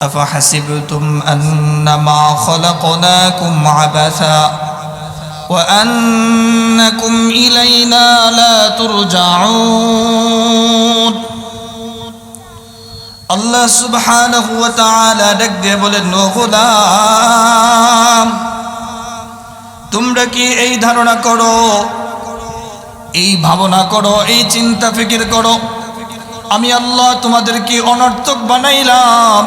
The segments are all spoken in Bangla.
أفحسبتم أنما خلقناكم عبثا وأنكم إلينا لا ترجعون আল্লাহ সুবহানাহু ওয়া তাআলা ডাক দিয়ে বলেন, ও গোলাম, তোমরা কি এই ধারণা করো, এই ভাবনা করো, এই চিন্তা ফিকির করো আমি আল্লাহ তোমাদেরকে অনর্থক বানাইলাম?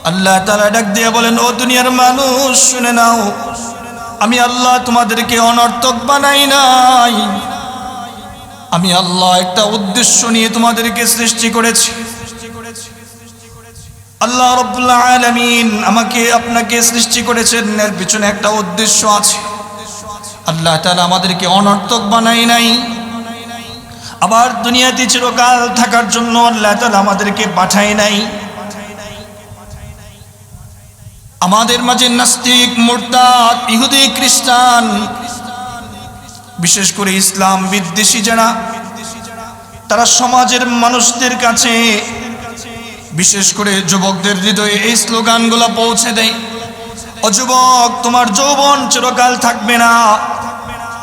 আল্লাহ তাআলা ডাক দিয়ে বলেন, ও দুনিয়ার মানুষ শুনে নাও, আমি আল্লাহ তোমাদেরকে অনর্থক বানাই নাই। আমি আল্লাহ একটা উদ্দেশ্য নিয়ে তোমাদেরকে সৃষ্টি করেছি। আল্লাহ রাব্বুল আলামিন আমাকে আপনাকে সৃষ্টি করেছেন, এর পিছনে একটা উদ্দেশ্য আছে। আল্লাহ তাআলা আমাদেরকে অনর্থক বানাই নাই। আবার দুনিয়াতে চিরকাল থাকার জন্য আল্লাহ তাআলা আমাদেরকে পাঠায় নাই। আমাদের মাঝে নাস্তিক, মুরতাদ, ইহুদি, খ্রিস্টান, বিশেষ করে ইসলাম বিদ্বেষী যারা, তারা সমাজের মানুষদের কাছে, বিশেষ করে যুবকদের হৃদয়ে এই স্লোগানগুলো পৌঁছে দেয়, ও যুবক, তোমার যৌবন চিরকাল থাকবে না,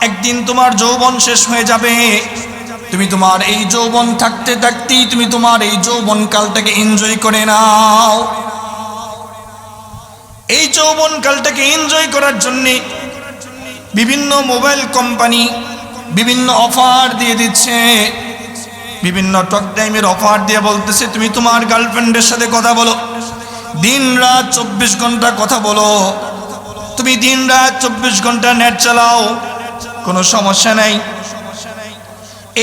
একদিন তোমার যৌবন শেষ হয়ে যাবে। তুমি তোমার এই যৌবন থাকতে থাকতেই তুমি তোমার এই যৌবন কালটাকে এনজয় করে নাও। এই যৌবন কালটাকে এনজয় করার জন্যে বিভিন্ন মোবাইল কোম্পানি বিভিন্ন অফার দিয়ে দিচ্ছে, বিভিন্ন টক টাইমের অফার দিয়ে বলতেছে, তুমি তোমার গার্লফ্রেন্ডের সাথে কথা বলো, দিন রাত 24 ঘন্টা কথা বলো, তুমি দিন রাত 24 ঘন্টা নেট চালাও, কোনো সমস্যা নাই।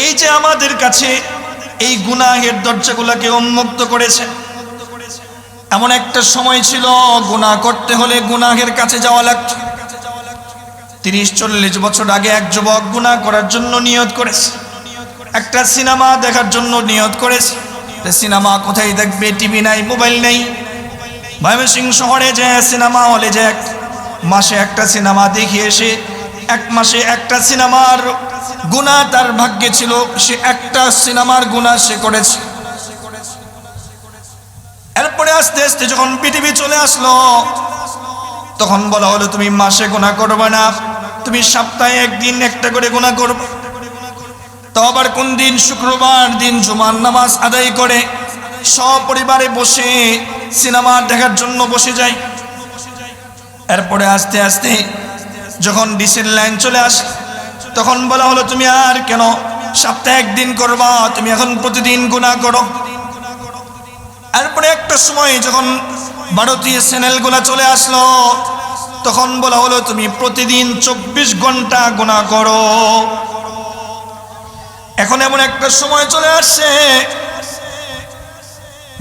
এই যে আমাদের কাছে এই গুনাহের দরজাগুলোকে উন্মুক্ত করেছে। এমন একটা সময় ছিল গুনাহ করতে হলে গুনাহের কাছে যাওয়া লাগত। 30-40 বছর আগে এক যুবক গুনাহ করার জন্য নিয়ত করেছে, একটা সিনেমা দেখার জন্য নিয়ত করেছে। সিনেমা কোথায় দেখবে? টিভি নাই, মোবাইল নেই। ময়মনসিংহ শহরে যে সিনেমা হলে যে মাসে একটা সিনেমা দেখিয়ে এসে 1 মাসে একটা সিনেমার গুনাহ তার ভাগ্যে ছিল, সে একটা সিনেমার গুনাহ সে করেছে। এরপরে আস্তে আস্তে যখন পৃথিবী চলে আসলো, তখন বলা হলো তুমি মাসে গুনাহ করবে না, তুমি সপ্তাহে একদিন একটা করে গুনাহ করবে। তো আবার কোন দিন? শুক্রবার দিন জুমার নামাজ আদায় করে সপরিবারে বসে সিনেমা দেখার জন্য বসে যায়। এরপরে আস্তে আস্তে যখন ডিসের লাইন চলে আসে, তখন বলা হলো তুমি আর কেন সপ্তাহে একদিন করবা, তুমি এখন প্রতিদিন গুনাহ করো। এরপরে একটা সময় যখন ভারতীয় চ্যানেলগুলো চলে আসলো, তখন বলা হলো তুমি প্রতিদিন 24 ঘন্টা গুনাহ করো। এখন এমন একটা সময় চলে আসছে,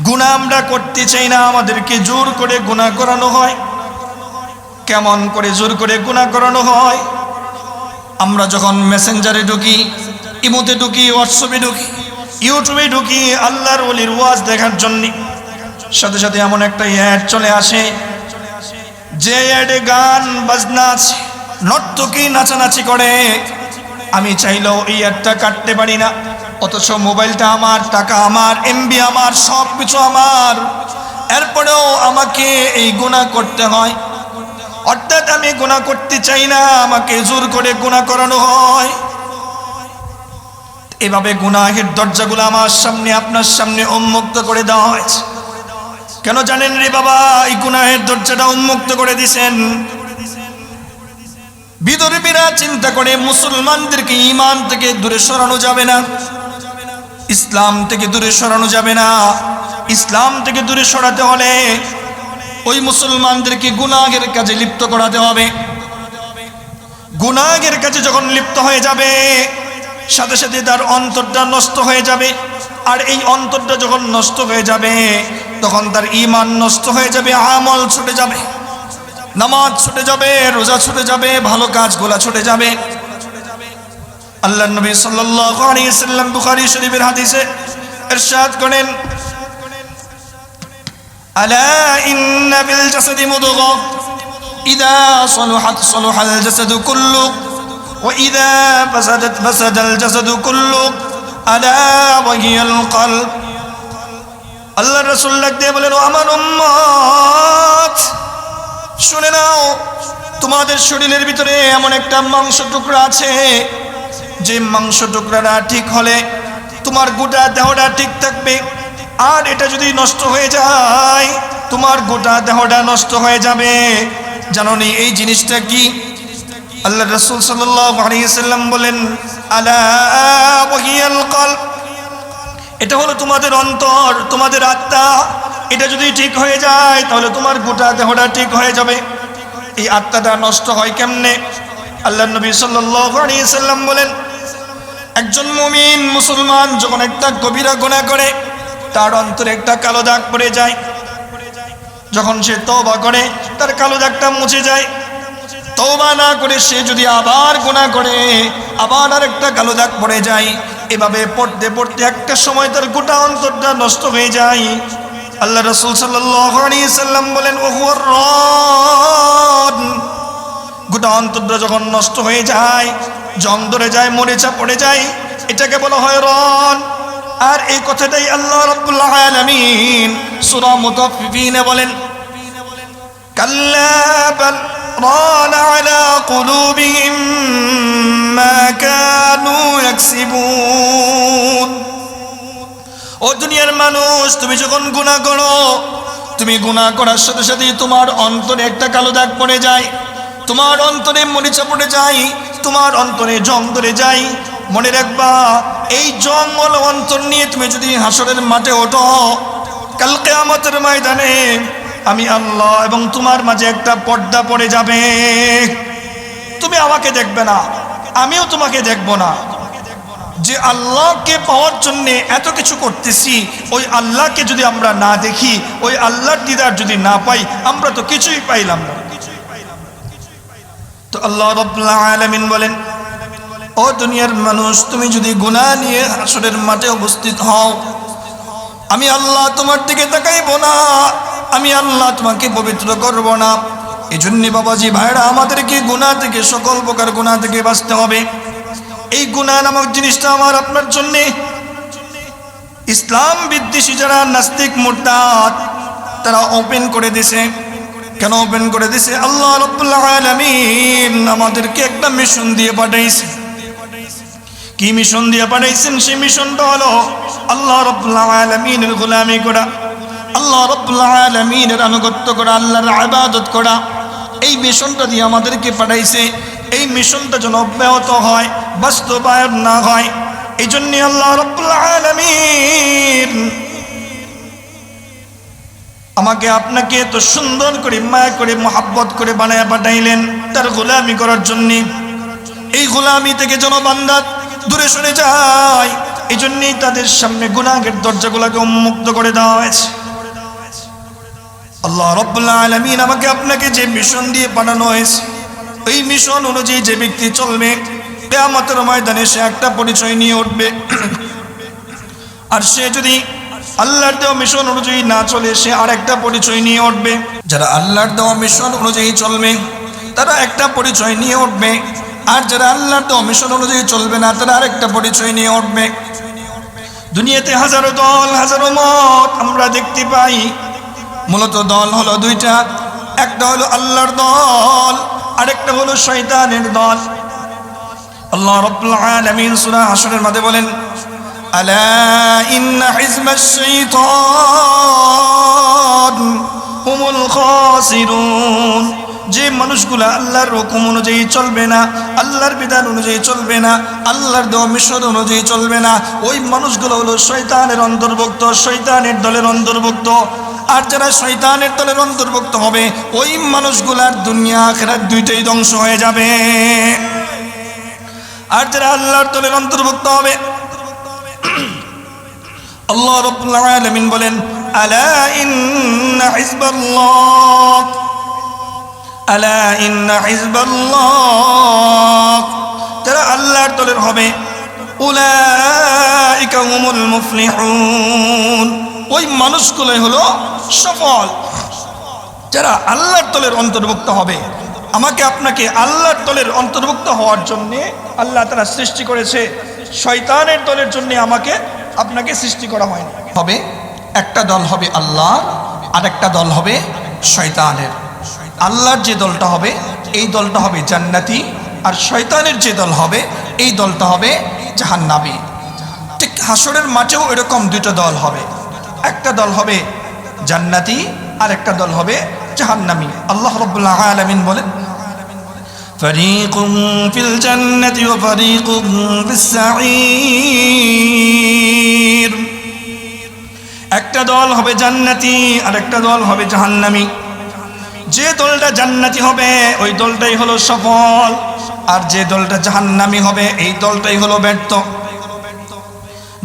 গুনাহ আমরা করতে চাই না, আমাদেরকে জোর করে গুনাহ করানো হয়। কেমন করে জোর করে গুনাহ করানো হয়? আমরা যখন মেসেঞ্জারে ঢুকি, ইমোতে ঢুকি, হোয়াটসঅ্যাপে ঢুকি, ইউটিউবে ঢুকি আল্লাহর ওলির ওয়াজ দেখার জন্য, সাথে সাথে এমন একটা অ্যাড চলে আসে, যে অ্যাডে গান বাজনা আছে, নর্তকী নাচানাচি করে। আমি চাইলেও এই অ্যাডটা কাটতে পারি না, অথচ মোবাইলটা আমার, টাকা আমার, এমবি আমার, সব কিছু আমার, এরপরেও আমাকে এই গুনাহ করতে হয়। অর্থাৎ আমি গুনাহ করতে চাই না, আমাকে জোর করে গুনাহ করানো হয়। এভাবে গুনাহের দরজাগুলো আমার সামনে, আপনার সামনে উন্মুক্ত করে দেওয়া হয়েছে। কেন জানেন রে বাবা? এই গুনাহের দরজাটা উন্মুক্ত করে দিয়েছেন। বিধর্মীরা চিন্তা করে মুসলমানদেরকে ঈমান থেকে দূরে সরানো যাবে না, ইসলাম থেকে দূরে সরানো যাবে না। ইসলাম থেকে দূরে সরাতে হলে ওই মুসলমানদেরকে গুনাহের কাজে লিপ্ত করাতে হবে। গুনাহের কাজে যখন লিপ্ত হয়ে যাবে, সাথে সাথে তার অন্তরটা নষ্ট হয়ে যাবে। আর এই অন্তরটা যখন নষ্ট হয়ে যাবে, তখন তার ঈমান নষ্ট হয়ে যাবে, আমল ছুটে যাবে, নামাজ ছুটে যাবে, রোজা ছুটে যাবে, ভালো কাজগুলো ছুটে যাবে। আল্লাহর নবী সাল্লাল্লাহু আলাইহি ওয়াসাল্লাম বুখারী শরীফের হাদিসে ইরশাদ করেন, আলা ইন্না ফিল জাসাদি মুদগা ইযা সালাহাত সালাহাল জাসাদু কুল্লু ওয়া ইযা ফাসাদাত ফাসাদাল জাসাদু কুল্লু আলা ওয়া হিয়াল কলব। আল্লাহ রাসূল ডাক দিয়ে বলেন, ও আমার উম্মত, শুনে নাও, তোমাদের শরীরের ভিতরে এমন একটা মাংস টুকরা আছে, যে মাংস টুকরাটা ঠিক হলে তোমার গোটা দেহটা ঠিক থাকবে, আর এটা যদি নষ্ট হয়ে যায় তোমার গোটা দেহটা নষ্ট হয়ে যাবে। জানোনি এই জিনিসটা কি? আল্লাহ রাসূল সাল্লাল্লাহু আলাইহি সাল্লাম বলেন, আলা ওয়াহিয়াল কলব, এটা হলো তোমাদের অন্তর, তোমাদের আত্মা। এটা যদি ঠিক হয়ে যায় তাহলে তোমার গোটা দেহটা ঠিক হয়ে যাবে। এই আত্মাটা নষ্ট হয় কেমনে? আল্লাহ নবী সাল্লাল্লাহু আলাইহি সাল্লাম বলেন, একজন মুমিন মুসলমান যখন একটা কবিরা গুনাহ করে তার অন্তরে একটা কালো দাগ পড়ে যায়, যখন সে তওবা করে তার কালো দাগটা মুছে যায়। তওবা না করে সে যদি আবার গুনাহ করে আবার আরেকটা কালো দাগ পড়ে যায়। এভাবে পড়তে পড়তে একটা সময় তার গোটা অন্তরটা নষ্ট হয়ে যায়। আল্লাহ রাসূল সাল্লাল্লাহু আলাইহি সাল্লাম বলেন, ও হুয়ার রান, গোটা অন্তরটা যখন নষ্ট হয়ে যায়, জং ধরে যায়, মরিচা পড়ে যায়, এটাকে বলা হয় রন। আর এই কথাটাই আল্লাহ রাব্বুল আলামিন সূরা মুতাফফিফিনে বলেন, কাল্লা বাল রানা আলা কুলুবিহিম মা কানু ইয়াকসিবুন। ও দুনিয়ার মানুষ, তুমি যখন গুনাহ করো, তুমি গুনাহ করার সাথে সাথে তোমার অন্তরে একটা কালো দাগ পড়ে যায়, তোমার অন্তরে মরিচা পড়ে যায়, তোমার অন্তরে জং ধরে যায়। মনে রাখবা, এই জং হলো অন্তর নিয়ে তুমি যদি হাসরের মাঠে ওঠো, কাল কিয়ামতের ময়দানে আমি আল্লাহ এবং তোমার মাঝে একটা পর্দা পড়ে যাবে। তুমি আমাকে দেখবে না, আমিও তোমাকে দেখব না। যে আল্লাহকে পাওয়ার জন্য এত কিছু করতেছি, ওই আল্লাহকে যদি আমরা না দেখি, ওই আল্লাহর দিদার যদি না পাই, আমরা তো কিছুই পাইলাম না। তো আল্লাহ রাব্বুল আলামিন বলেন, ও দুনিয়ার মানুষ, তুমি যদি গুনাহ নিয়ে হাসরের মাঠে উপস্থিত হও, আমি আল্লাহ তোমার দিকে তাকাইব না, আমি আল্লাহ তোমাকে পবিত্র করব না। এই জন্য বাবাজি ভাইরা, আমাদেরকে গুনাহ থেকে, সকল প্রকার গুনাহ থেকে বাঁচতে হবে। এই গুনাহ নামক জিনিসটা আমার আপনার জন্য ইসলাম বিদ্বেষী যারা নাস্তিক মুরতাদ তারা ওপেন করে দিছে। কেন ওপেন করে দিছে? আল্লাহ রাব্বুল আলামিন আমাদেরকে একটা মিশন দিয়ে পাঠাইছে। কি মিশন দিয়ে পাঠাইছেন? সেই মিশনটা হলো আল্লাহ রাব্বুল আলামিনের গোলামি করা, আল্লাহ রাব্বুল আলামিনের আনুগত্য করা, আল্লাহর ইবাদত করা। এই মিশনটা দিয়ে আমাদেরকে পাঠাইছে। এই মিশনটা যেন অব্যাহত হয়, বাস্তবায়ন না হয়, এই জন্য আল্লাহ রাব্বুল আলামিন আমাকে আপনাকে এত সুন্দর করে মায়া করে মহাব্বত করে বানায়া পাঠাইলেন তার গোলামি করার জন্য। এই গোলামি থেকে যেন বান্দা দূরে সরে যায়, এই জন্যই তাদের সামনে গুনাহের দরজাগুলোকে উন্মুক্ত করে দেওয়া হয়েছে। আল্লাহ রাব্বুল আলামিন আমাকে আপনাকে যে মিশন দিয়ে পাঠানো হয়েছে, এই মিশন অনুযায়ী যে ব্যক্তি চলবে, কিয়ামতের ময়দানে সে একটা পরিচয় নিয়ে উঠবে। আর সে যদি আল্লাহর দেওয়া মিশন অনুযায়ী না চলে, সে আর একটা পরিচয় নিয়ে উঠবে। যারা আল্লাহর দেওয়া মিশন অনুযায়ী চলবে তারা একটা পরিচয় নিয়ে উঠবে, আর যারা আল্লাহর দেওয়া মিশন অনুযায়ী চলবে না তারা আরেকটা পরিচয় নিয়ে উঠবে। দুনিয়াতে হাজারো দল, হাজারো মত আমরা দেখতে পাই। মূলত দল হলো দুইটা, একটা হলো আল্লাহর দল, আরেকটা হলো শয়তানের দল। আল্লাহ রাব্বুল আলামিন সূরা হাশরের মধ্যে বলেন, আলা ইন্না হিজবাশ শাইতান হুমুল খাসিরুন। যে মানুষগুলা আল্লাহর হুকুম অনুযায়ী চলবে না, আল্লাহর বিধান অনুযায়ী চলবে না, আল্লাহর দেওয়া মিশন অনুযায়ী চলবে না, ওই মানুষগুলো হলো শয়তানের অন্তর্ভুক্ত, শয়তানের দলের অন্তর্ভুক্ত। আর যারা শয়তানের দলের অন্তর্ভুক্ত হবে, ওই মানুষগুলার দুনিয়া আখিরাত দুইটাই ধ্বংস হয়ে যাবে। আর যারা আল্লাহর দলের অন্তর্ভুক্ত হবে, আল্লাহ রাব্বুল আলামিন বলেন, আলা ইন্না হিজবাল্লাহ, আলা ইন্না হিজবাল্লাহ, যারা আল্লাহর দলের হবে, উলাইকা হুমুল মুফলিহুন, ওই মানুষগুলোই হলো সফল, যারা আল্লাহর দলের অন্তর্ভুক্ত হবে। আমাকে আপনাকে আল্লাহর দলের অন্তর্ভুক্ত হওয়ার জন্যে আল্লাহ তাআলা সৃষ্টি করেছে, শয়তানের দলের জন্য আমাকে আপনাকে সৃষ্টি করা হয়নি। হবে একটা দল হবে আল্লাহর, আর একটা দল হবে শয়তানের। আল্লাহর যে দলটা হবে এই দলটা হবে জান্নাতি, আর শয়তানের যে দল হবে এই দলটা হবে জাহান্নামী। ঠিক হাসরের মাঠেও এরকম দুটো দল হবে, একটা দল হবে জান্নাতি আর একটা দল হবে জাহান্নামী। আল্লাহ রাব্বুল আলামিন বলেন, ফারীকুম ফিল জান্নাতি ওয়া ফারীকুম ফিস সাঈর। একটা দল হবে জান্নাতি আর একটা দল হবে জাহান্নামী। যে দলটা জান্নাতি হবে ওই দলটাই হলো সফল, আর যে দলটা জাহান্নামী হবে এই দলটাই হলো ব্যর্থ।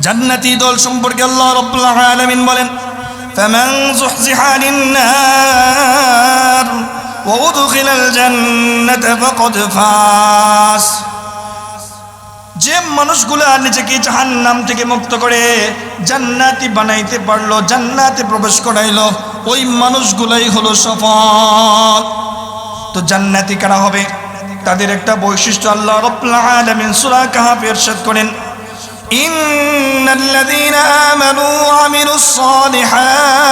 জান্নাতি দল সম্পর্কে আল্লাহ রাব্বুল আলামিন বলেন, ফামান যুহজিহা আনিন নার ওয়া উদখিলাল জান্নাতা ফাকাদ ফাস। যে মানুষগুলা নিজেকে জাহান্নাম থেকে মুক্ত করে জান্নাতি বানাইতে পারলো, জান্নাতে প্রবেশ করাইলো, ওই মানুষগুলাই হলো সফল। তো জান্নাতি কারা হবে? তাদের একটা বৈশিষ্ট্য আল্লাহ রাব্বুল আলামিন সূরা কাহফে ইরশাদ করেন, ইন্নাল্লাযীনা আমানু ওয়া আমিলুস সালিহাত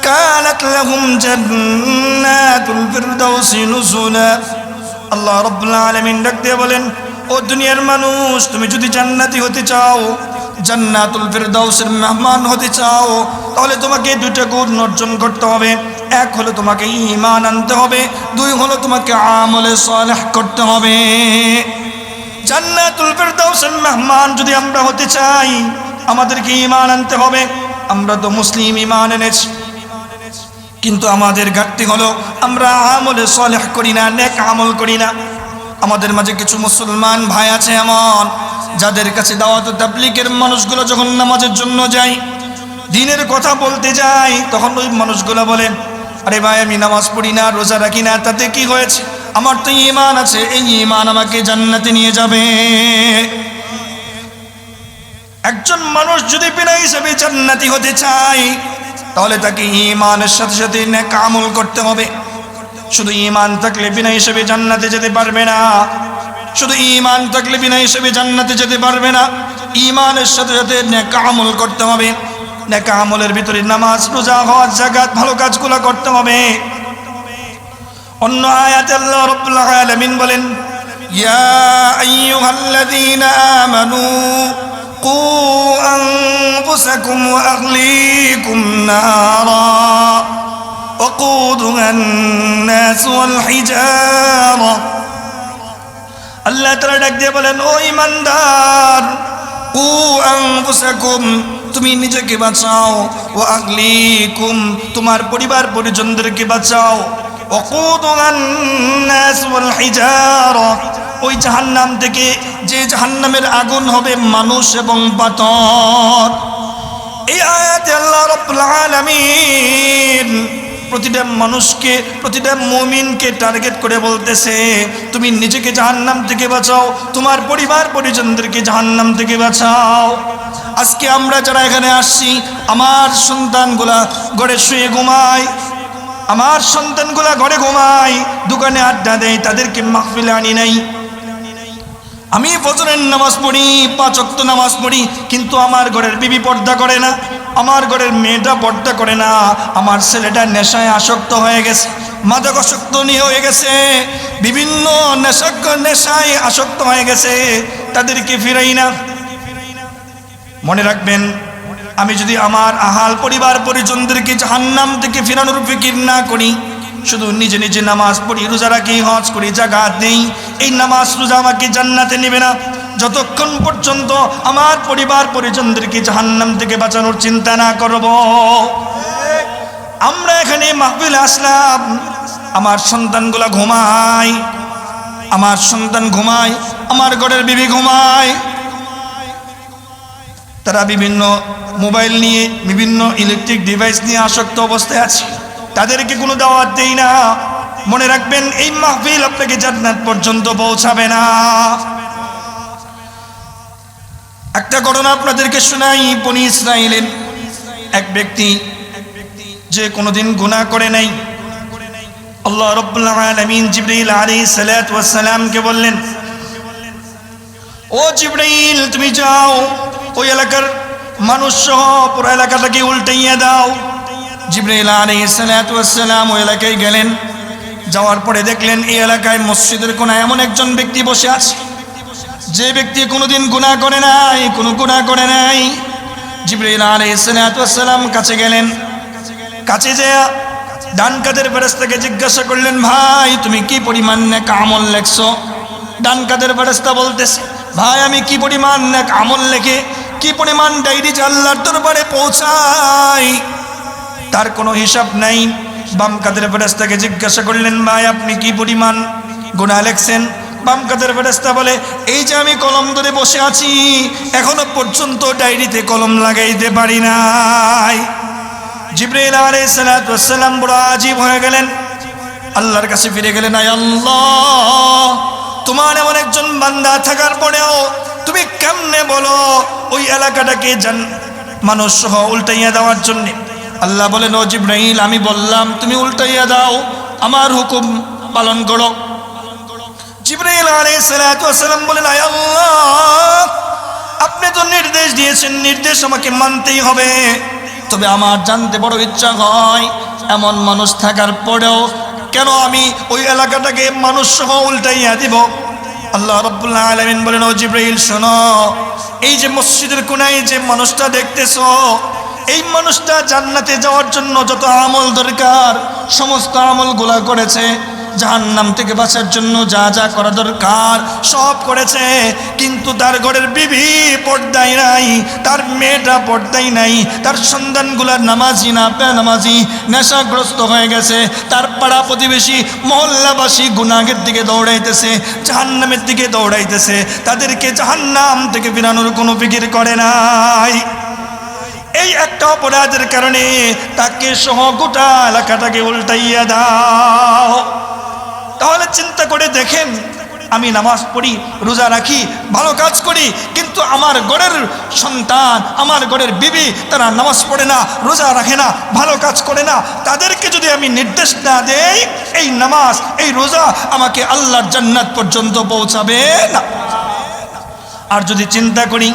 কানাত লাহুম জান্নাতুল ফিরদাউসি নুজুলা। আল্লাহ রাব্বুল আলামিন ডাক দিয়ে বলেন, ও দুনিয়ার মানুষ, তুমি যদি জান্নাতি হতে চাও, জান্নাতুল ফিরদাউসের মেহমান হতে চাও, তাহলে তোমাকে দুটো গুণ অর্জন করতে হবে। এক হলো তোমাকে ঈমান আনতে হবে, দুই হলো তোমাকে আমলে সালেহ করতে হবে। জান্নাতুল ফিরদাউসের মেহমান যদি আমরা হতে চাই, আমাদেরকে ঈমান আনতে হবে। আমরা তো মুসলিম, ঈমান এনেছি, কিন্তু আমাদের ঘাটতি হলো আমরা আমলে সালেহ করি না, নেক আমল করি না। আমাদের মাঝে কিছু মুসলমান ভাই আছে এমন, যাদের কাছে দাওয়াত ও তাবলীগের মানুষগুলো যখন নামাজের জন্য যায়, দ্বীনের কথা বলতে যায়, তখন ওই মানুষগুলো বলে, আরে ভাই আমি নামাজ পড়ি না, রোজা রাখি না, তাতে কি হয়েছে? আমার তো ঈমান আছে, এই ঈমান আমাকে জান্নাতে নিয়ে যাবে। একজন মানুষ যদি বিনা হিসাবে জান্নাতি হতে চায়, তাহলে তাকে ঈমানের সাথে সাথে নেক আমল করতে হবে। শুধু ঈমান থাকলে বিনা হিসাবে জান্নাতে যেতে পারবে না, শুধু ঈমান থাকলে বিনা হিসাবে জান্নাতে যেতে পারবে না। ঈমানের সাথে সাথে নেক আমল করতে হবে। নেক আমলের ভিতরে নামাজ, রোজা, হজ, যাকাত, ভালো কাজগুলো করতে হবে। অন্য আয়াতে আল্লাহ রাব্বুল আলামিন বলেন, ইয়া আইয়ুহাল্লাযীনা আমানু কু আনফুসাকুম ওয়া আহলিকুম নারা وقودها الناس والحجارة। আল্লাহ তাআলা ডাক দিয়ে বলেন, ও ঈমানদার, কু আনফুসাকুম, তুমি নিজেকে বাঁচাও, ওয়া আহলিকুম, তোমার পরিবার পরিজনদেরকে বাঁচাও। وقودها الناس والحجارة, ওই জাহান্নাম থেকে, যে জাহান্নামের আগুন হবে মানুষ এবং পাথর। এই আয়াতে আল্লাহ রাব্বুল আলামিন প্রতিটা মানুষকে, প্রতিটা মুমিনকে টার্গেট করে বলতেছে, তুমি নিজেকে জাহান্নাম থেকে বাঁচাও, তোমার পরিবার পরিজনদেরকে জাহান্নাম থেকে বাঁচাও। আজকে আমরা যারা এখানে আসছি, আমার সন্তানগুলা ঘরে শুয়ে ঘুমায়, আমার সন্তানগুলা ঘরে ঘুমায়, দোকানে আড্ডা দেয়, তাদেরকে মাহফিলে আনি নাই। আমি ফজরের নামাজ পড়ি, 5 ওয়াক্ত নামাজ পড়ি, কিন্তু আমার ঘরের বিবি পর্দা করে না, আমার ঘরের মেয়েটা পর্দা করে না, আমার ছেলেটা নেশায় আসক্ত হয়ে গেছে, মাদকাসক্ত নিয়ে হয়ে গেছে, বিভিন্ন নেশায় আসক্ত হয়ে গেছে, তাদেরকে ফিরাই না। মনে রাখবেন, আমি যদি আমার আহাল পরিবার পরিজনদেরকে জাহান্নাম থেকে ফিরানোর ফিকির না করি, শুধু নিজে নিজে নামাজ পড়ি, রোজা রাখি, হজ করি, যাকাত দেই, এই নামাজ রোজা আমাকে জান্নাতে নেবে না। যতক্ষণ পর্যন্ত আমার পরিবার পরিজনদেরকে জাহান্নাম থেকে বাঁচানোর চিন্তা না করব। আমরা এখানে মাহফিলে আসলাম, আমার সন্তানগুলা ঘুমায়, আমার সন্তান ঘুমায়, আমার ঘরের বিবি ঘুমায়, তারা বিভিন্ন মোবাইল নিয়ে, বিভিন্ন ইলেকট্রিক ডিভাইস নিয়ে আসক্ত অবস্থায় আছে, তাদেরকে কোনো দাওয়াত দেই না। মনে রাখবেন, এই মাহফিল আপনাকে জান্নাত পর্যন্ত পৌঁছাবে না। একটা ঘটনা আপনাদেরকে শোনাই। বনি ইসরাইলের এক ব্যক্তি, যে কোনোদিন গুনাহ করে নাই, আল্লাহ রাব্বুল আলামিন জিবরাইল আলাইহিস সালাতু ওয়াস সালামকে বললেন, ও জিবরাইল, তুমি যাও ওই এলাকার মানুষ সহ পুরো এলাকাটাকে উল্টাইয়া দাও। জিবরাইল আলাইহিস সালাতু ওয়াস সালাম ওই এলাকায় গেলেন। যাওয়ার পরে দেখলেন এই এলাকায় মসজিদের কোনায় এমন একজন ব্যক্তি বসে আছে, যে ব্যক্তি কোনোদিন গুনাহ করে নাই, কোনো গুনাহ করে নাই। জিবরাইল আলাইহিস সালাতু ওয়াস সালাম কাছে গেলেন। কাছে যেয়ে ডান কাঁধের ফেরেশতাকে জিজ্ঞাসা করলেন, ভাই তুমি কি পরিমাণ নেক আমল লেখছো? ডান কাঁধের ফেরেশতা বলতেছে, ভাই আমি কি পরিমাণ নেক আমল লেখে, কি পরিমাণ ডায়েরি আল্লাহর দরবারে পৌঁছাই, তার কোনো হিসাব নাই। বাম কাঁধের ফেরেশতাকে জিজ্ঞাসা করলেন, ভাই আপনি কি পরিমাণ গুনাহ লেখছেন? বাম কাঁধের ফেরেশতা বলে, এই যে আমি কলম ধরে বসে আছি, এখনো পর্যন্ত ডায়েরিতে কলম লাগাইতে পারি নাই। জিবরাইল আলাইহিস সালাতু ওয়াস সালাম বড় আজীব হয়ে গেলেন, আল্লাহর কাছে ফিরে গেলেন, আয় আল্লাহ, তোমার এমন একজন বান্দা থাকার পরেও তুমি কেমনে বলো ওই এলাকাটাকে মানুষ সহ উল্টাইয়া দেওয়ার জন্য? আল্লাহ বলেন, ও জিবরাইল আমি বললাম তুমি উল্টাইয়া দাও, আমার হুকুম পালন করো। জিবরাইল আলাইহিস সালাতু ওয়াস সালাম বলেন, আয় আল্লাহ, আপনি তো নির্দেশ দিয়েছেন, নির্দেশ আমাকে মানতেই হবে। তবে আমার জানতে বড় ইচ্ছা হয়, এমন মানুষ থাকার পরেও কেন আমি ওই এলাকাটাকে মানুষ সহ উল্টাইয়া দিব? আল্লাহ রাব্বুল আলামিন বলেন, ও জিবরাইল শোনো, এই যে মসজিদের কোনায় যে মানুষটা দেখতেছো, এই মানুষটা জান্নাতে যাওয়ার জন্য যত আমল দরকার সমস্ত আমলগুলা করেছে, জাহান্নাম থেকে বাঁচার জন্য যা যা করা দরকার সব করেছে, কিন্তু তার ঘরের বিবি পর্দায় নাই, তার মেয়েটা পর্দায় নাই, তার সন্তানগুলার নামাজি না বেনামাজি নেশাগ্রস্ত হয়ে গেছে, তার পাড়া প্রতিবেশী মহল্লাবাসী গুনাহের দিকে দৌড়াইতেছে, জাহান্নামের দিকে দৌড়াইতেছে, তাদেরকে জাহান্নাম থেকে ফিরানোর কোনো ফিকির করে নাই। এই একটা অপরাধের কারণে তাকে সহ গোটা এলাকাটাকে উল্টাইয়া দাও। তাহলে চিন্তা করে দেখেন, আমি নামাজ পড়ি, রোজা রাখি, ভালো কাজ করি, কিন্তু আমার ঘরের সন্তান, আমার ঘরের বিবি তারা নামাজ পড়ে না, রোজা রাখে না, ভালো কাজ করে না, তাদেরকে যদি আমি নির্দেশ না দেই, এই নামাজ এই রোজা আমাকে আল্লাহর জান্নাত পর্যন্ত পৌঁছাবে না। আর যদি চিন্তা করি,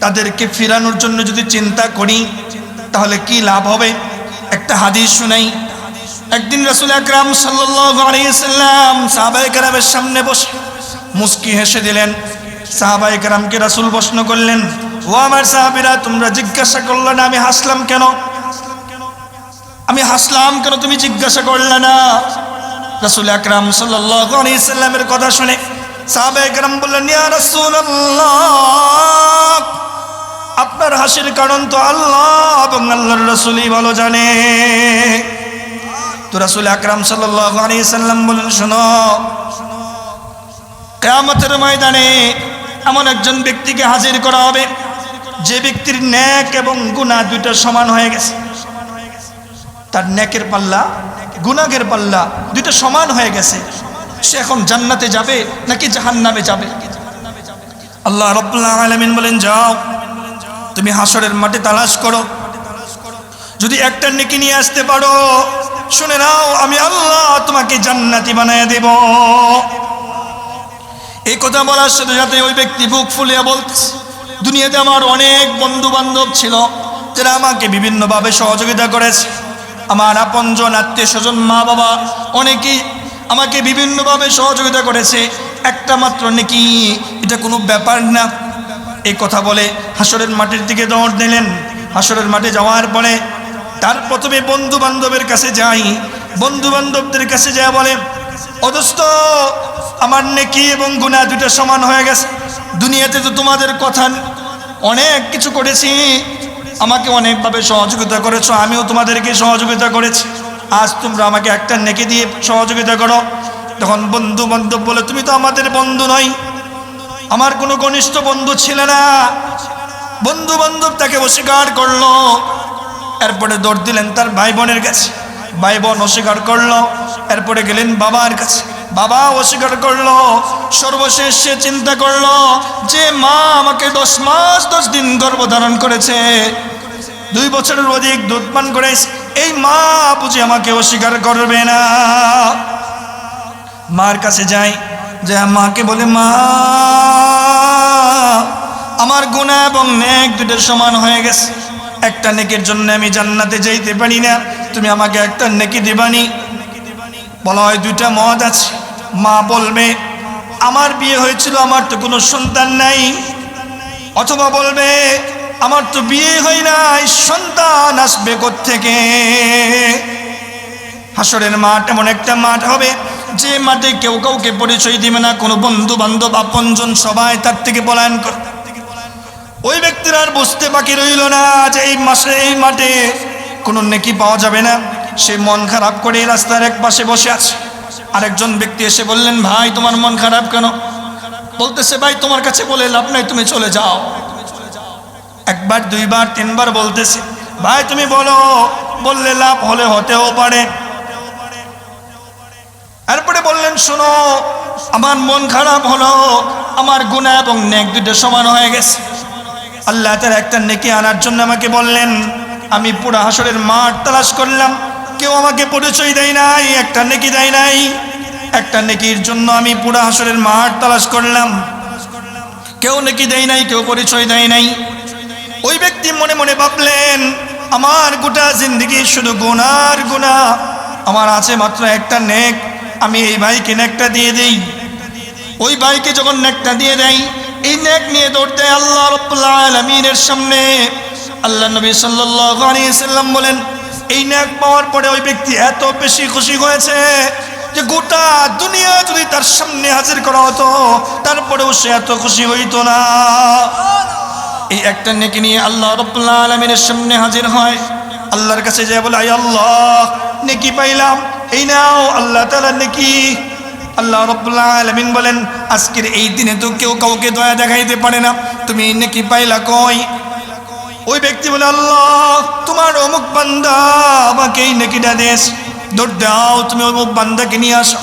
তাদেরকে ফিরানোর জন্য যদি চিন্তা করি, তাহলে কি লাভ হবে? একটা হাদিস শুনাই। একদিন রাসূল আকরাম সাল্লাল্লাহু আলাইহি সাল্লাম সাহাবায়ে কেরামের সামনে বসে মুস্কি হেসে দিলেন। সাহাবায়ে কেরামকে রাসূল প্রশ্ন করলেন, ও আমার সাহাবীরা, তোমরা জিজ্ঞাসা করলে না আমি হাসলাম কেন? আমি হাসলাম কেন তুমি জিজ্ঞাসা করলে না? রাসূল আকরাম সাল্লাল্লাহু আলাইহি সাল্লামের কথা শুনে সাহাবায়ে কেরাম বললেন, ইয়া রাসূলুল্লাহ, আপনার হাসির কারণ তো আল্লাহ এবং আল্লাহর রাসূলই ভালো জানে। তো রাসূল আকরাম সাল্লাল্লাহু আলাইহি সাল্লাম বলেন, শোনো, কিয়ামতের ময়দানে এমন একজন ব্যক্তিকে হাজির করা হবে, যে ব্যক্তির নেক এবং গুনাহ দুইটা সমান হয়ে গেছে। তার নেকের পাল্লা, গুনাহের পাল্লা দুইটা সমান হয়ে গেছে। সে এখন জান্নাতে যাবে নাকি জাহান্নামে যাবে? আল্লাহ রাব্বুল আলামিন বলেন, যাও তুমি হাসরের মাঠে তালাশ করো, যদি একটা নেকি নিয়ে আসতে পারো, শুনে নাও আমি আল্লাহ তোমাকে জান্নাতি বানায় দেব। এই কথা বলার সাথে সাথে ওই ব্যক্তি বুক ফুলিয়ে বলতেছে, দুনিয়াতে আমার অনেক বন্ধু বান্ধব ছিল যারা আমাকে বিভিন্নভাবে সহযোগিতা করেছে, আমার আপনজন আত্মীয় স্বজন মা বাবা অনেকেই আমাকে বিভিন্নভাবে সহযোগিতা করেছে, একটা মাত্র নেকি এটা কোনো ব্যাপার না। এই কথা বলে হাসরের মাঠের দিকে দৌড় দিলেন। হাসরের মাঠে যাওয়ার পরে তার প্রথমে বন্ধু বান্ধবের কাছে যাই, বন্ধু বান্ধবদের কাছে যা বলে, ও দোস্ত, আমার নেকি এবং গুনাহ দুটো সমান হয়ে গেছে। দুনিয়াতে তো তোমাদের কথা অনেক কিছু করেছি, আমাকে অনেকভাবে সহযোগিতা করেছো, আমিও তোমাদেরকে সহযোগিতা করেছি, আজ তোমরা আমাকে একটা নেকি দিয়ে সহযোগিতা করো। তখন বন্ধু বান্ধব বলে, তুমি তো আমাদের বন্ধু নই, আমার কোনো ঘনিষ্ঠ বন্ধু ছিল না। বন্ধু বান্ধব তাকে অস্বীকার করলো। এরপরে দৌড় দিলেন তার ভাই বোনের কাছে, ভাই বোন অস্বীকার করলো। এরপরে গেলেন বাবার কাছে, বাবা অস্বীকার করলো। সর্বশেষ সে চিন্তা করলো যে মা আমাকে 10 মাস 10 দিন গর্ভধারণ করেছে, 2 বছরের অধিক দুধ পান করেছে, এই মা বুঝি আমাকে অস্বীকার করবে না। মার কাছে যাই, যে মাকে বলে, মা আমার গুনাহ এবং নেক দুটো সমান হয়ে গেছে, একটা নেকির জন্য আমি জান্নাতে যাইতে পারি না, তুমি আমাকে একটা নেকি দিবানি। বলা হয় দুইটা মত আছে। মা বলবে আমার বিয়ে হয়েছিল, আমার তো কোনো সন্তান নাই, অথবা বলবে আমার তো বিয়ে হয় নাই, সন্তান আসবে কোত্থেকে? হাসরের মাঠ এমন একটা মাঠ হবে যে মাঠে কেউ কাউকে পরিচয় দিবে না, কোনো বন্ধু বান্ধব আপনজন সবাই তার থেকে পলায়ন করে। ওই ব্যক্তির আর বুঝতে বাকি রইল না যে এই মাঠে কোনো নেকি পাওয়া যাবে না। সে মন খারাপ করে রাস্তার এক পাশে বসে আছে। আরেকজন ব্যক্তি এসে বললেন, ভাই তোমার মন খারাপ কেন? বলতেছে, ভাই তোমার কাছে বলে লাভ নাই, তুমি চলে যাও। একবার দুইবার তিনবার বলতেছে, ভাই তুমি বলো, বললে লাভ হলে হতেও পারে। এরপরে বললেন, শোনো আমার মন খারাপ হলো, আমার গুনাহ এবং নেক দুটো সমান হয়ে গেছে। আল্লাহ তাআলা একটা নেকি আনার জন্য আমাকে বললেন। আমি পুরা হাসরের মাঠ তালাশ করলাম, কেউ আমাকে পরিচয় দেয় নাই, একটা নেকি দেয় নাই। একটা নেকির জন্য আমি পুরা হাসরের মাঠ তালাশ করলাম, কেউ নেকি দেয় নাই, কেউ পরিচয় দেয় নাই। ওই ব্যক্তি মনে মনে ভাবলেন, আমার গোটা জিন্দেগি শুধু গুনার গুনাহ, আমার আছে মাত্র একটা নেক, আমি এই ভাইকে নেকটা দিয়ে দেই। ওই ভাইকে যখন নেকটা দিয়ে দেয়, এই নেক নিয়ে দৌড়তে আল্লাহ রাব্বুল আলামিনের সামনে। আল্লাহ নবী সাল্লাল্লাহু আলাইহি সাল্লাম বলেন, এই নেক পাওয়ার পরে ওই ব্যক্তি এত বেশি খুশি হয়েছে যে গোটা দুনিয়া যদি তার সামনে হাজির করা হতো তারপরেও সে এত খুশি হইতো না। এই একটা নেকি নিয়ে আল্লাহ রাব্বুল আলামিনের সামনে হাজির হয়। আল্লাহর কাছে যায় বলে, আয় আল্লাহ, নেকি পাইলাম, এই নাও আল্লাহ তাআলা নেকি। আল্লাহ রাব্বুল আলামিন বলেন, আজকের এই দিনে তো কেউ কাউকে দয়া দেখাইতে পারে না, তুমি নেকি পাইলা কই? ওই ব্যক্তি বলে, আল্লাহ তোমার অমুক বান্দা আমাকে এই নেকিটা দেশ, দৌড় দাও, তুমি অমুক বান্দাকে নিয়ে আসো।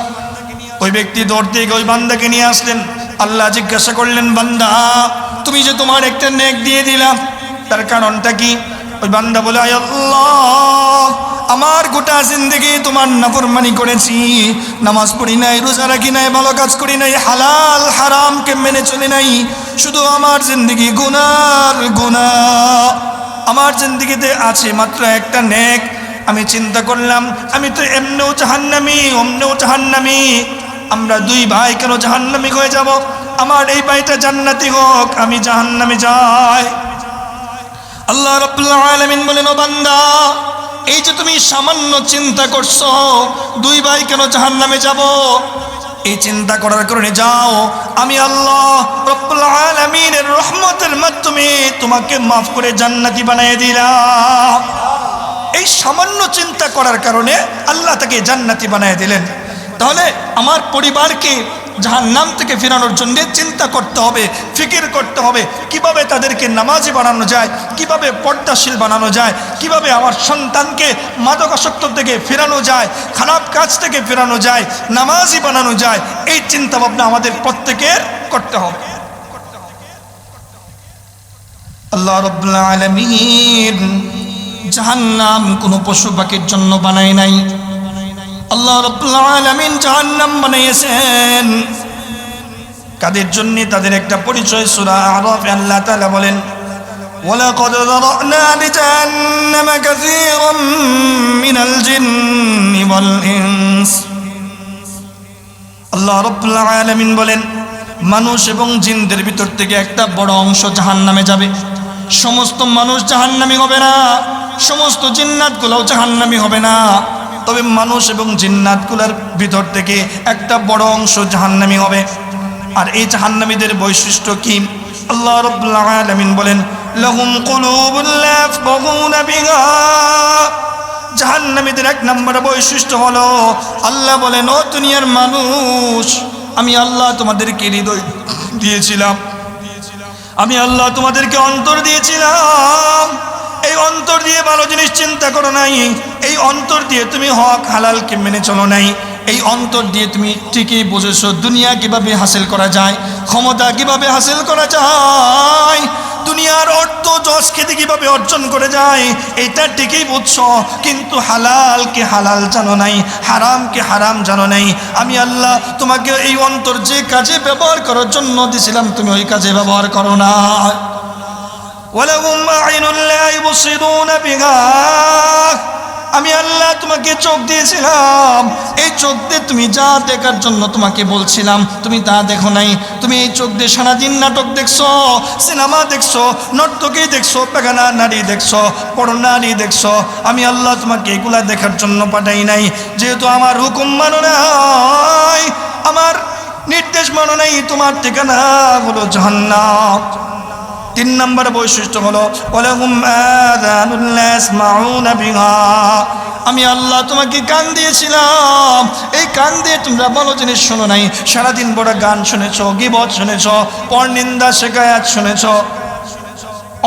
ওই ব্যক্তি দৌড়তে গিয়ে ওই বান্দাকে নিয়ে আসলেন। আল্লাহ জিজ্ঞাসা করলেন, বান্দা তুমি যে তোমার একটা নেক দিয়ে দিলাম, তার কারণটা কি? ওই বান্দা বলে, আয় আল্লাহ, আমার গোটা জিন্দেগি তোমার নাফরমানি করেছি, নামাজ পড়ি নাই, রোজা রাখি নাই, ভালো কাজ করি নাই, হালাল হারামকে মেনে চলি নাই, শুধু আমার জিন্দেগি গুনার গুনাহ। আমার জিন্দেগিতে আছে মাত্র একটা নেক। আমি চিন্তা করলাম, আমি তো এমনেও জাহান্নামী, অমনেও জাহান্নামী, আমরা দুই ভাই কেন জাহান্নামী হয়ে যাব? আমার এই ভাইটা জান্নাতি হোক, আমি জাহান্নামে যাই। আল্লাহ রাব্বুল আলামিন বলেন, ও বান্দা, এই যে তুমি সামান্য চিন্তা করছো দুই ভাই কেন জাহান্নামে যাব, এই চিন্তা করার কারণে যাও, আমি আল্লাহ রাব্বুল আলামিনের রহমতের মাধ্যমে তোমাকে মাফ করে জান্নাতি বানিয়ে দিলাম। এই সামান্য চিন্তা করার কারণে আল্লাহ তাকে জান্নাতি বানিয়ে দিলেন। তাহলে আমার পরিবারকে জাহান্নাম থেকে ফেরানোর জন্য চিন্তা করতে হবে, ফিকির করতে হবে, কিভাবে তাদেরকে নামাজি বানানো যায়, কিভাবে পর্দাশীল বানানো যায়, কিভাবে আমার সন্তানকে মাদকাসক্ত থেকে ফেরানো যায়, খারাপ কাজ থেকে ফেরানো যায়, নামাজি বানানো যায়। এই চিন্তা ভাবনা আমাদের প্রত্যেকের করতে হবে। আল্লাহ রাব্বুল আলামিন জাহান্নাম কোনো পশু পাখির জন্য বানায় নাই। আল্লাহ রাব্বুল আলামিন জাহান্নাম বানিয়েছেন কাদের জন্য? তাদের একটা পরিচয় সূরা আরাফে আল্লাহ তাআলা বলেন, ওয়ালাকাদ যারানা লিজাহান্নামা কাসীরাম মিনাল জিন্নি ওয়াল ইনস। আল্লাহ রাব্বুল আলামিন বলেন, মানুষ এবং জিনদের ভিতর থেকে একটা বড় অংশ জাহান্নামে যাবে। সমস্ত মানুষ জাহান্নামী হবে না, সমস্ত জিন্নাতগুলোও জাহান্নামী হবে না, তবে মানুষ এবং জিন্নাতগুলোর ভিতর থেকে একটা বড় অংশ জাহান্নামী হবে। আর এই জাহান্নামীদের বৈশিষ্ট্য কি? আল্লাহ রাব্বুল আলামিন বলেন, লাহুম কুলুবুন লা ইয়াফকাহুনা বিহা। জাহান্নামীদের এক নম্বর বৈশিষ্ট্য হলো, আল্লাহ বলেন, ও দুনিয়ার মানুষ, আমি আল্লাহ তোমাদেরকে হৃদয় দিয়েছিলাম, আমি আল্লাহ তোমাদেরকে অন্তর দিয়েছিলাম, এই অন্তর দিয়ে ভালো জিনিস চিন্তা করো নাই, এই অন্তর দিয়ে তুমি হক হালালকে মেনে চলো নাই, এই অন্তর দিয়ে তুমি ঠিকই বুঝেছো দুনিয়া কিভাবে হাসিল করা যায়, ক্ষমতা কিভাবে হাসিল করা যায়, দুনিয়ার অর্থ যশ খেতে কিভাবে অর্জন করে যায় এটা ঠিকই বুঝছো, কিন্তু হালালকে হালাল জানো নাই, হারামকে হারাম জানো নাই। আমি আল্লাহ তোমাকে এই অন্তর যে কাজে ব্যবহার করার জন্য দিয়েছিলাম তুমি ওই কাজে ব্যবহার করো না। ওয়ালাহুম আ'ইনুন লা ইউবসিরুনা বিহা, আমি আল্লাহ তোমাকে চোখ দিয়েছিলাম, এই চোখ দিয়ে তুমি যা দেখার জন্য তোমাকে বলছিলাম তুমি তা দেখো নাই। তুমি এই চোখ দিয়ে সারাদিন নাটক দেখছো, সিনেমা দেখছো, নর্তকী দেখছো, বেগানা নারী দেখছো, পরনারী দেখছো। আমি আল্লাহ তোমাকে এগুলা দেখার জন্য পাঠাই নাই। যেহেতু আমার হুকুম মানো নাই, আমার নির্দেশ মানো নাই, তোমার ঠিকানা হলো জাহান্নাম। 3 নম্বর বৈশিষ্ট্য হলো ওয়ালাহুম আযানুন লা ইয়াসমাউনা বিহা, আমি আল্লাহ তোমাকে কান দিয়েছিলাম, এই কান দিয়ে তোমরা ভালো জিনিস শোনো নাই। সারাদিন বড় গান শুনেছো, গীবত শুনেছো, পরনিন্দা শিকায়াত শুনেছো।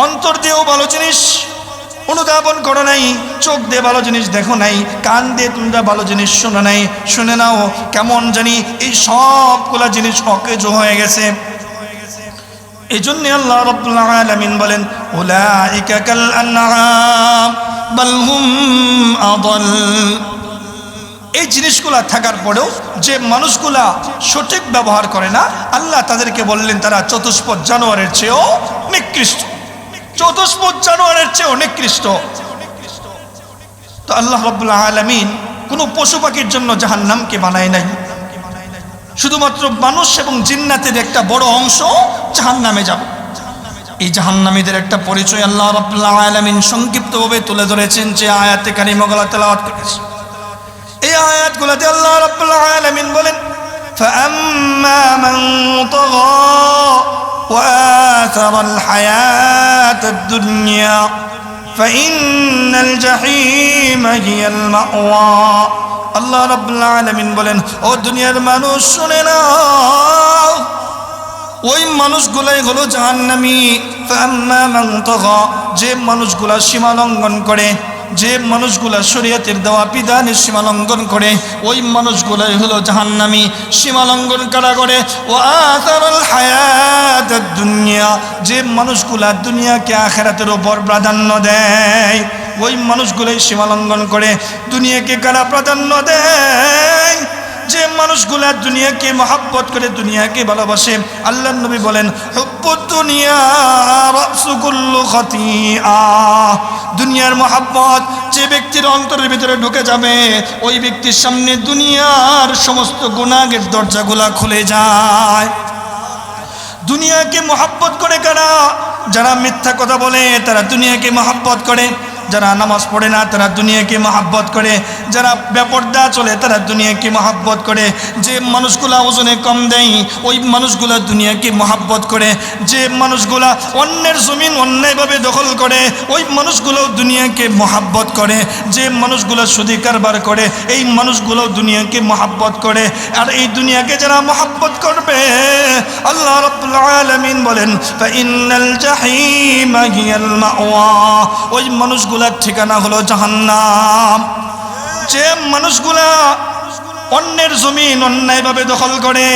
অন্তর দিয়েও ভালো জিনিস অনুধাবন করো নাই, চোখ দিয়ে ভালো জিনিস দেখো নাই, কান দিয়ে তোমরা ভালো জিনিস শোনো নাই। শুনে নাও কেমন জানি এই সবগুলা জিনিস অকেজ হয়ে গেছে। এই জন্য আল্লাহ রাব্বুল আলামিন বলেন উলাইকা কাল আনআম বাল হুম আদাল। এই জিনিসগুলা থাকার পরেও যে মানুষগুলা সঠিক ব্যবহার করে না, আল্লাহ তাদেরকে বললেন তারা চতুষ্পদ জানোয়ারের চেয়েও নিকৃষ্ট, চতুষ্পদ জানোয়ারের চেয়েও নিকৃষ্ট। তো আল্লাহ রাব্বুল আলামিন কোনো পশু পাখির জন্য জাহান্নামকে বানায় নাই, শুধুমাত্র মানুষ এবং জিন্নাতের একটা বড় অংশ জাহান্নামে যাবে। এই জাহান্নামীদের একটা পরিচয় আল্লাহ রাব্বুল আলামিন সংক্ষিপ্তভাবে তুলে ধরেছেন যে আয়াতে কারিমাগুলো তেলাওয়াত করেছি। এই আয়াতগুলোতে আল্লাহ রাব্বুল আলামিন বলেন ফাআম্মা মান তাগা ওয়া আথারাল হায়াতাদ দুনিয়া ফাইন্নাল জাহিমা হিয়াল মাওয়া। আল্লাহ রাব্বুল আলামিন বলেন ও দুনিয়ার মানুষ শুনে নাও, ওই মানুষগুলাই হলো জাহান্নামী। ফাআম্মা মান তাগা, যে মানুষগুলা সীমা লঙ্ঘন করে, যে মানুষগুলা শরীয়তের দেওয়া বিধানের সীমা লঙ্ঘন করে, ওই মানুষগুলাই হলো জাহান্নামী। সীমা লঙ্ঘন করা করে ওয়া আথারাল হায়াতাদ দুনিয়া, যে মানুষগুলা দুনিয়াকে আখিরাতের উপর প্রাধান্য দেয়, ওই মানুষগুলোই সীমা লঙ্ঘন করে। দুনিয়াকে কারা প্রাধান্য দেয়? যে মানুষগুলা দুনিয়াকে মহব্বত করে, দুনিয়াকে ভালোবাসে। আল্লাহর নবী বলেন হুব্বুদ দুনিয়া রাসু কুল্লু খাতিআ, দুনিয়ার মহব্বত যে ব্যক্তির অন্তরের ভিতরে ঢুকে যাবে, ওই ব্যক্তির সামনে দুনিয়ার সমস্ত গুনাহের দরজাগুলা খুলে যায়। দুনিয়াকে মহব্বত করে কারা? যারা মিথ্যা কথা বলে তারা দুনিয়াকে মহব্বত করে, যারা নামাজ পড়ে না তারা দুনিয়াকে মহব্বত করে, যারা বেপরদা চলে তারা দুনিয়াকে মহব্বত করে, যে মানুষগুলা ওজনে কম দেয় ওই মানুষগুলা দুনিয়াকে মহব্বত করে, যে মানুষগুলা অন্যের জমিন অন্যায়ভাবে দখল করে ওই মানুষগুলোও দুনিয়াকে মহব্বত করে, যে মানুষগুলো সুদি কারবার করে এই মানুষগুলোও দুনিয়াকে মহব্বত করে। আর এই দুনিয়াকে যারা মহব্বত করবে আল্লাহ রাব্বুল আলামিন বলেন ফাইন্নাল জাহিমা হিয়াল মাওয়া, ওই মানুষগুলো ঠিকানা হলো জাহান্নাম। যে মানুষগুলা অন্যের জমিন অন্যায়ভাবে দখল করে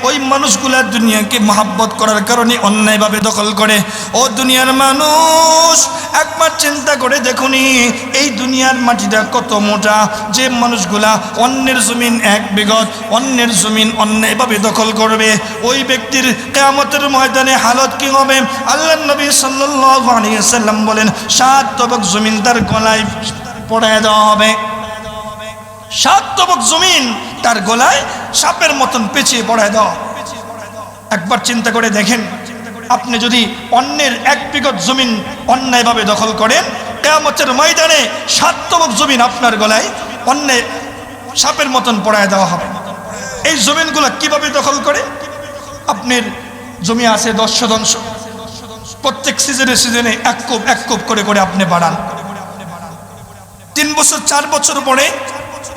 ওই মানুষগুলা দুনিয়াকে মহব্বত করার কারণে অন্যায়ভাবে দখল করে। ও দুনিয়ার মানুষ একবার চিন্তা করে দেখুনি এই দুনিয়ার মাটিটা কত মোটা। যে মানুষগুলা অন্যের জমিন এক বিঘত অন্যের জমিন অন্যায়ভাবে দখল করবে ওই ব্যক্তির কিয়ামতের ময়দানে হালত কি হবে? আল্লাহর নবী সাল্লাল্লাহু আলাইহি ওয়াসাল্লাম বলেন 7 তবক জমিন তার গলায় পড়ায় দেওয়া হবে। 7 তবক জমিন তার গলায় সাপের মতন পেঁচিয়ে পড়ায় দেওয়া। একবার চিন্তা করে দেখেন, আপনি যদি অন্যের 1 বিঘত জমিন অন্যায়ভাবে দখল করেন, কিয়ামতের ময়দানে 7 তবক জমিন আপনার গলায় অন্যায় সাপের মতন পড়ায় দেওয়া হবে। এই জমিনগুলো কিভাবে দখল করে? আপনার জমি আছে 10 শতাংশ, প্রত্যেক সিজনে এক কোপ করে করে আপনি বাড়ান। 3 বছর 4 বছর পরে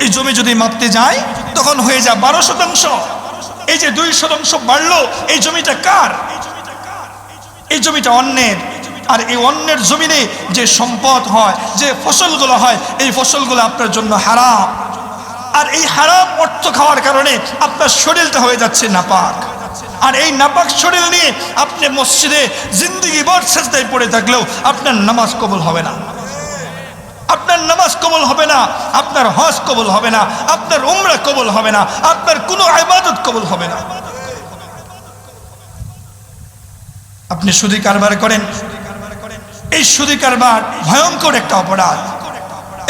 এই জমি যদি মাপতে যায় তখন হয়ে যায় 12 শতাংশ। এই যে 2 শতাংশ বাড়লো, এই জমিটা কার? এই জমিটা অন্যের। আর এই অন্যের জমিনে যে সম্পদ হয়, যে ফসলগুলো হয়, এই ফসলগুলো আপনার জন্য হারাম। আর এই হারাম অর্থ খাওয়ার কারণে আপনার শরীরটা হয়ে যাচ্ছে নাপাক। আর এই নাপাক শরীর নিয়ে আপনি মসজিদে জিন্দেগি ভর সেজদায় পড়ে থাকলেও আপনার নামাজ কবুল হবে না, আপনার নামাজ কবুল হবে না, আপনার হজ কবুল হবে না, আপনার উমরা কবুল হবে না, আপনার কোনো ইবাদত কবুল হবে না। আপনি সুদী কারবার করেন, এই সুদী কারবার ভয়ঙ্কর একটা অপরাধ।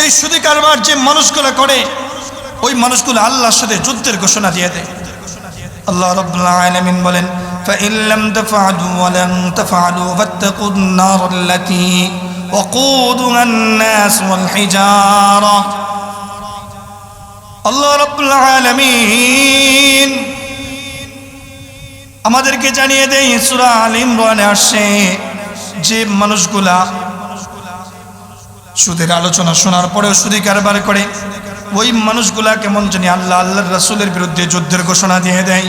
এই সুদী কারবার যে মানুষগুলো করে ওই মানুষগুলো আল্লাহর সাথে যুদ্ধের ঘোষণা দিয়ে দেয়। আল্লাহ রাব্বুল আলামিন বলেন, فإن لم تفعلوا ولن تفعلوا فاتقوا النار التي وقودها الناس والحجارة। আল্লাহ রাব্বুল আলামিন আমাদেরকে জানিয়ে দেয়, সূরা আল ইমরানে আসছে, যে মানুষগুলা সুদের আলোচনা শোনার পরেও সুদী কারবার করে ওই মানুষগুলা কেমন জানি আল্লাহর রাসূলের বিরুদ্ধে যুদ্ধের ঘোষণা দিয়ে দেয়।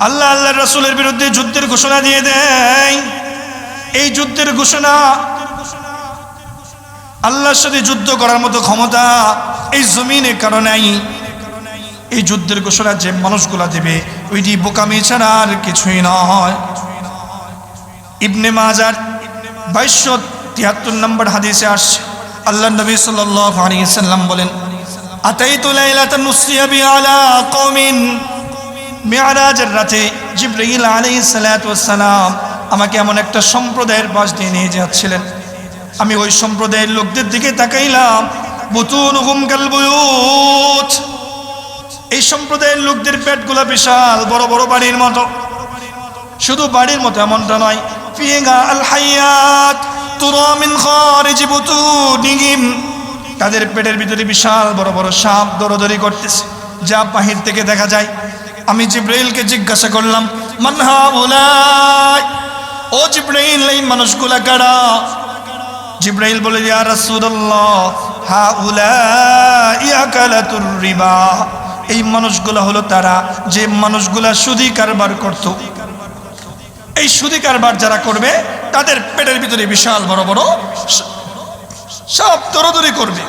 আল্লাহর রাসূলের বিরুদ্ধে যুদ্ধের ঘোষণা দিয়ে দেয়। এই যুদ্ধের ঘোষণা, আল্লাহর সাথে যুদ্ধ করার মতো ক্ষমতা এই জমিনে কারো নাই। এই যুদ্ধের ঘোষণা যে মানুষগুলা দেবে ওইটি বোকামি ছাড়া আর কিছুই নয়। ইবনে মাজার 2273 নম্বর হাদিসে আসছে, আল্লাহ নবী সাল্লাল্লাহু আলাইহি সাল্লাম বলেন, আতাইতু লাইলাতান নুসরিয়া বি আলা কওমিন। মিরাজের রাতে জিবরাইল আলাইহিস সালাতু ওয়াস সালাম আমাকে এমন একটা সম্প্রদায়ের পাশ দিয়ে নিয়ে যাচ্ছিলেন। আমি ওই সম্প্রদায়ের লোকদের দিকে তাকাইলাম, বুতুনুহুম কাল বুয়ুত। এই সম্প্রদায়ের লোকদের পেটগুলো বিশাল বড় বড় বাড়ির মতো। শুধু বাড়ির মতো এমনটা নয়, ফিহা আল হায়াত তুরা মিন খারিজ বুতুনিহিম। তাদের পেটের ভিতরে বিশাল বড় বড় সাপ দৌড়াদৌড়ি করতেছে, যা বাহির থেকে দেখা যায়। আমি জিবরাইলকে জিজ্ঞাসা করলাম, মান হাউলাই, ও জিবরাইল এই মানুষগুলা কারা? জিবরাইল বলে, ইয়া রাসূলুল্লাহ হাউলাই আকালাতুর রিবা। এই মানুষগুলা হলো তারা যে মানুষগুলা সুদী কারবার করত। এই সুদী কারবার যারা করবে তাদের পেটের ভিতরে বিশাল বড় বড় সাপ দৌড়াদৌড়ি করবে।